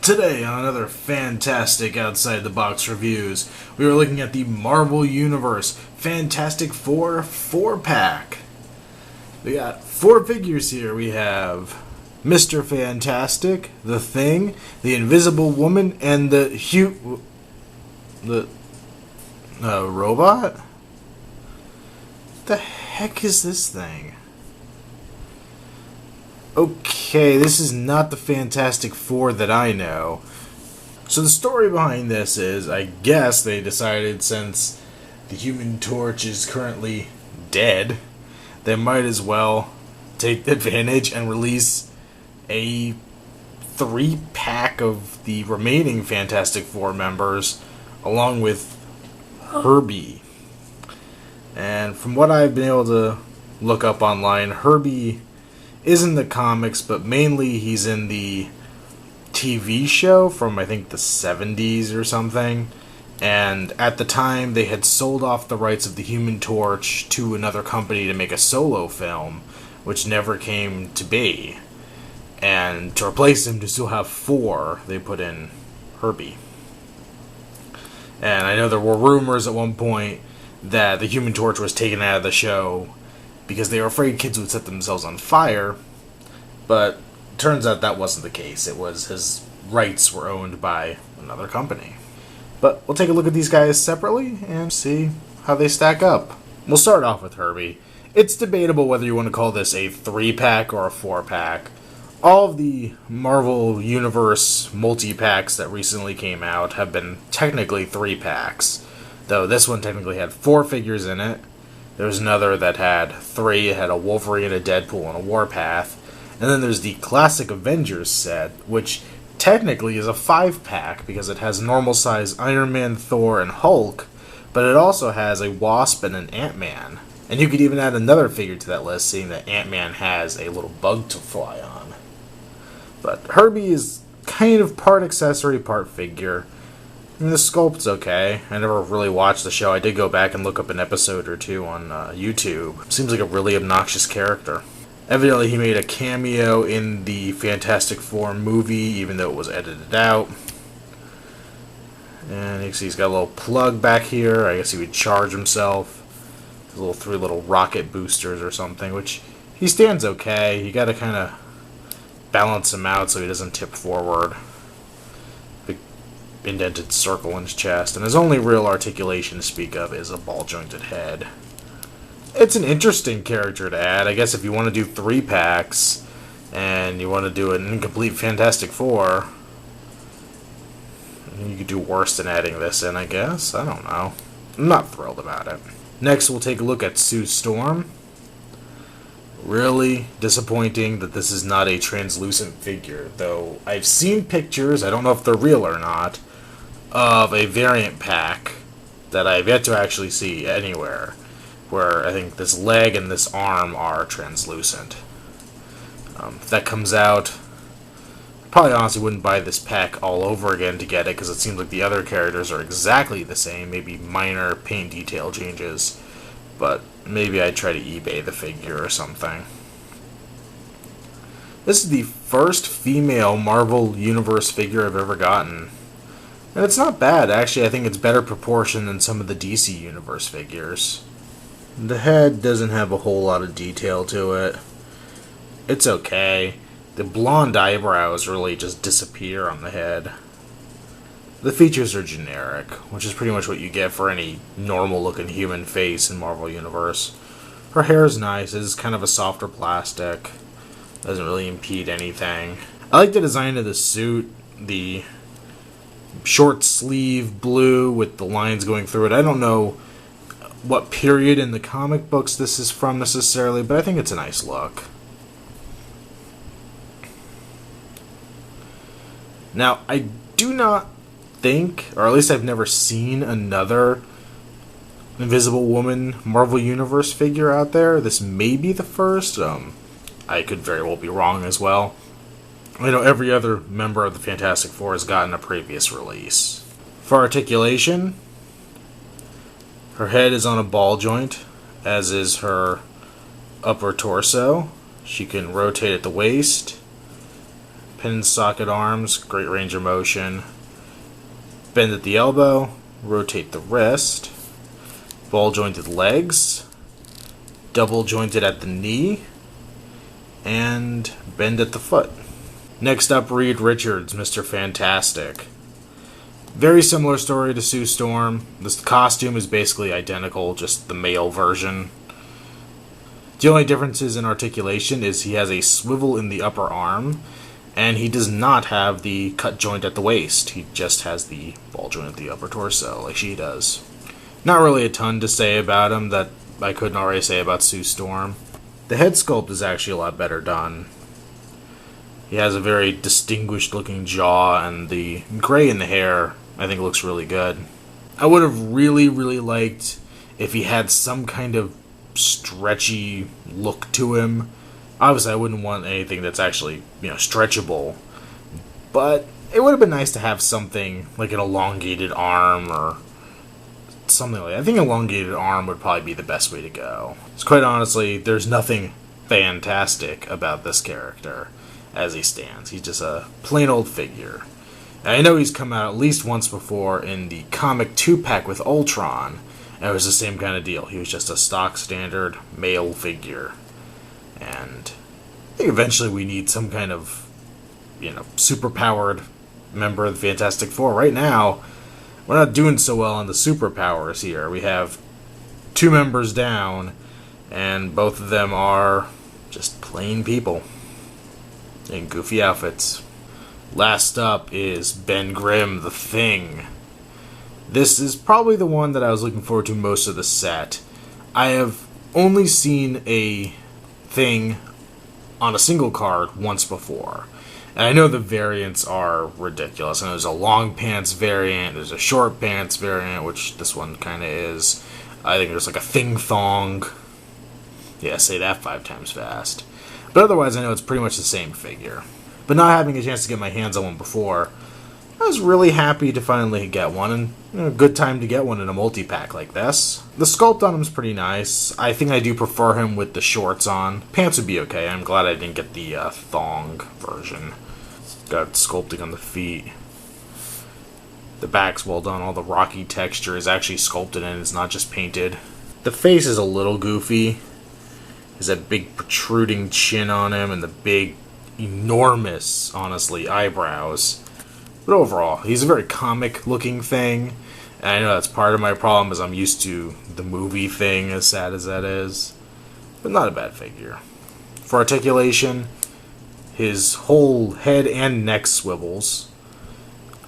Today, on another fantastic Outside the Box reviews, we are looking at the Marvel Universe Fantastic Four 4-pack. We got 4 figures here. We have Mr. Fantastic, The Thing, the Invisible Woman, and the robot? What the heck is this thing? Okay, this is not the Fantastic Four that I know. So the story behind this is, I guess they decided since the Human Torch is currently dead, they might as well take advantage and release a 3-pack of the remaining Fantastic Four members, along with Herbie. And from what I've been able to look up online, Herbie is in the comics, but mainly he's in the TV show from, I think, the 70s or something. And at the time, they had sold off the rights of the Human Torch to another company to make a solo film, which never came to be. And to replace him, to still have 4, they put in Herbie. And I know there were rumors at one point that the Human Torch was taken out of the show because they were afraid kids would set themselves on fire, but it turns out that wasn't the case. It was his rights were owned by another company. But we'll take a look at these guys separately and see how they stack up. We'll start off with Herbie. It's debatable whether you want to call this a 3-pack or a 4-pack. All of the Marvel Universe multi-packs that recently came out have been technically 3-packs, though this one technically had 4 figures in it. There was another that had 3, it had a Wolverine, a Deadpool, and a Warpath. And then there's the Classic Avengers set, which technically is a 5-pack because it has normal-size Iron Man, Thor, and Hulk, but it also has a Wasp and an Ant-Man. And you could even add another figure to that list, seeing that Ant-Man has a little bug to fly on. But Herbie is kind of part accessory, part figure. I mean, the sculpt's okay. I never really watched the show. I did go back and look up an episode or 2 on YouTube. Seems like a really obnoxious character. Evidently, he made a cameo in the Fantastic Four movie, even though it was edited out. And you can see he's got a little plug back here. I guess he would charge himself. His little 3 little rocket boosters or something, which he stands okay. You gotta kind of balance him out so he doesn't tip forward. Indented circle in his chest, and his only real articulation to speak of is a ball-jointed head. It's an interesting character to add. I guess if you want to do 3-packs, and you want to do an incomplete Fantastic Four, you could do worse than adding this in, I guess. I don't know. I'm not thrilled about it. Next, we'll take a look at Sue Storm. Really disappointing that this is not a translucent figure, though I've seen pictures, I don't know if they're real or not, of a variant pack that I've yet to actually see anywhere, where I think this leg and this arm are translucent. If that comes out, I probably honestly wouldn't buy this pack all over again to get it, because it seems like the other characters are exactly the same, maybe minor paint detail changes, but maybe I'd try to eBay the figure or something. This is the first female Marvel Universe figure I've ever gotten. And it's not bad, actually. I think it's better proportioned than some of the DC Universe figures. The head doesn't have a whole lot of detail to it. It's okay. The blonde eyebrows really just disappear on the head. The features are generic, which is pretty much what you get for any normal-looking human face in Marvel Universe. Her hair is nice. It's kind of a softer plastic. Doesn't really impede anything. I like the design of the suit. The short sleeve blue with the lines going through it. I don't know what period in the comic books this is from necessarily, but I think it's a nice look. Now, I do not think, or at least I've never seen another Invisible Woman Marvel Universe figure out there. This may be the first. I could very well be wrong as well. I know every other member of the Fantastic Four has gotten a previous release. For articulation, her head is on a ball joint, as is her upper torso. She can rotate at the waist, Pin and socket arms, great range of motion. Bend at the elbow, rotate the wrist. Ball jointed legs, double jointed at the knee, and bend at the foot. Next up, Reed Richards, Mr. Fantastic. Very similar story to Sue Storm. This costume is basically identical, just the male version. The only differences in articulation is he has a swivel in the upper arm, and he does not have the cut joint at the waist. He just has the ball joint at the upper torso, like she does. Not really a ton to say about him that I couldn't already say about Sue Storm. The head sculpt is actually a lot better done. He has a very distinguished looking jaw, and the gray in the hair I think looks really good. I would have really liked if he had some kind of stretchy look to him. Obviously I wouldn't want anything that's actually, stretchable, but it would have been nice to have something like an elongated arm or something like that. I think elongated arm would probably be the best way to go. So quite honestly, there's nothing fantastic about this character as he stands. He's just a plain old figure. And I know he's come out at least once before in the comic 2-pack with Ultron, and it was the same kind of deal. He was just a stock standard male figure. And I think eventually we need some kind of, super-powered member of the Fantastic Four. Right now, we're not doing so well on the superpowers here. We have 2 members down, and both of them are just plain people in goofy outfits. Last up is Grimm the Thing. This is probably the one that I was looking forward to most of the set. I have only seen a Thing on a single card once before. And I know the variants are ridiculous. And there's a long pants variant, there's a short pants variant, which this one kind of is. I think there's like a thing thong. Yeah, say that 5 times fast. But otherwise, I know it's pretty much the same figure. But not having a chance to get my hands on one before, I was really happy to finally get one, and a good time to get one in a multi-pack like this. The sculpt on him is pretty nice. I think I do prefer him with the shorts on. Pants would be okay. I'm glad I didn't get the thong version. Got sculpting on the feet. The back's well done. All the rocky texture is actually sculpted in. It's not just painted. The face is a little goofy. There's that big protruding chin on him and the big, enormous, honestly, eyebrows. But overall, he's a very comic-looking thing. And I know that's part of my problem, is I'm used to the movie Thing, as sad as that is. But not a bad figure. For articulation, his whole head and neck swivels.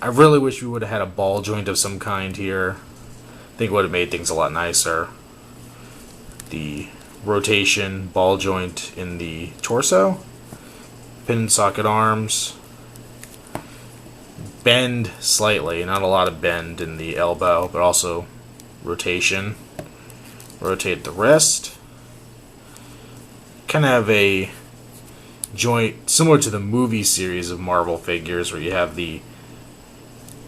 I really wish we would have had a ball joint of some kind here. I think it would have made things a lot nicer. The rotation ball joint in the torso. Pin and socket arms. Bend slightly, not a lot of bend in the elbow, but also rotation. Rotate the wrist. Kind of have a joint similar to the movie series of Marvel figures, where you have the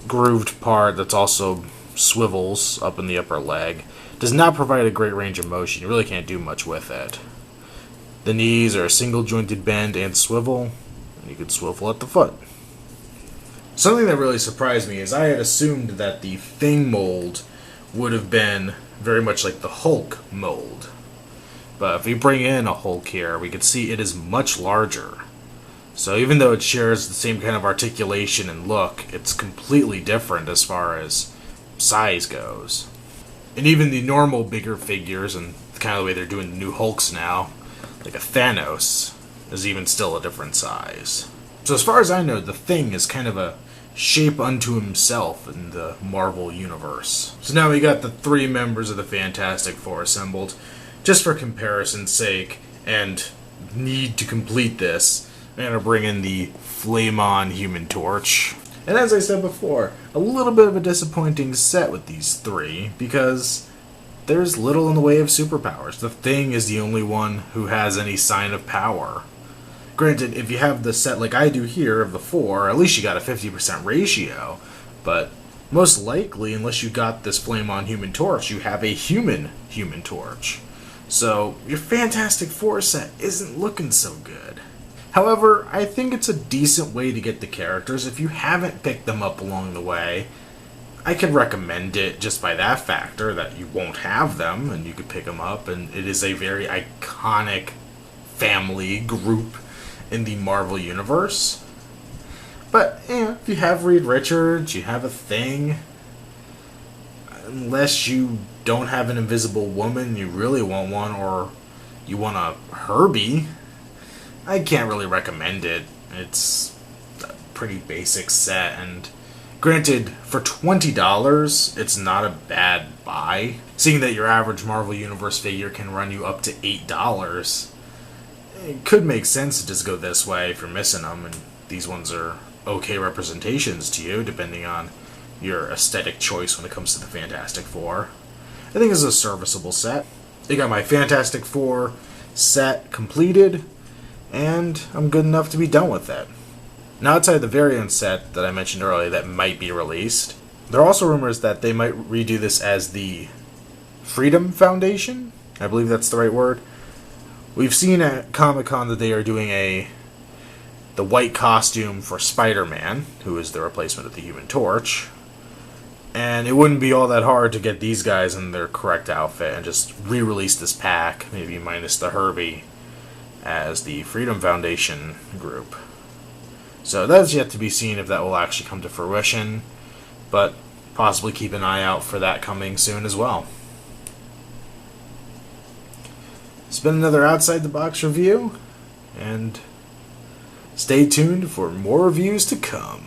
grooved part that's also swivels up in the upper leg. Does not provide a great range of motion. You really can't do much with it. The knees are a single jointed bend and swivel, and you could swivel at the foot. Something that really surprised me is I had assumed that the Thing mold would have been very much like the Hulk mold. But if we bring in a Hulk here, we can see it is much larger. So even though it shares the same kind of articulation and look, it's completely different as far as size goes. And even the normal bigger figures, and kind of the way they're doing the new Hulks now, like a Thanos, is even still a different size. So as far as I know, the Thing is kind of a shape unto himself in the Marvel Universe. So now we got the 3 members of the Fantastic Four assembled. Just for comparison's sake, and need to complete this, I'm going to bring in the Flame-On Human Torch. And as I said before, a little bit of a disappointing set with these 3, because there's little in the way of superpowers. The Thing is the only one who has any sign of power. Granted, if you have the set like I do here of the 4, at least you got a 50% ratio, but most likely, unless you got this Flame-On Human Torch, you have a Human Torch. So, your Fantastic Four set isn't looking so good. However, I think it's a decent way to get the characters. If you haven't picked them up along the way, I could recommend it just by that factor, that you won't have them and you could pick them up, and it is a very iconic family group in the Marvel Universe. But, if you have Reed Richards, you have a Thing, unless you don't have an Invisible Woman, you really want one, or you want a Herbie, I can't really recommend it. It's a pretty basic set, and granted, for $20, it's not a bad buy. Seeing that your average Marvel Universe figure can run you up to $8, it could make sense to just go this way if you're missing them, and these ones are okay representations to you, depending on your aesthetic choice when it comes to the Fantastic Four. I think it's a serviceable set. I got my Fantastic Four set completed, and I'm good enough to be done with it. Now, outside the variant set that I mentioned earlier that might be released, there are also rumors that they might redo this as the Freedom Foundation. I believe that's the right word. We've seen at Comic-Con that they are doing the white costume for Spider-Man, who is the replacement of the Human Torch. And it wouldn't be all that hard to get these guys in their correct outfit and just re-release this pack, maybe minus the Herbie, as the Freedom Foundation group. So that's yet to be seen if that will actually come to fruition, but possibly keep an eye out for that coming soon as well. It's been another Outside the Box review, and stay tuned for more reviews to come.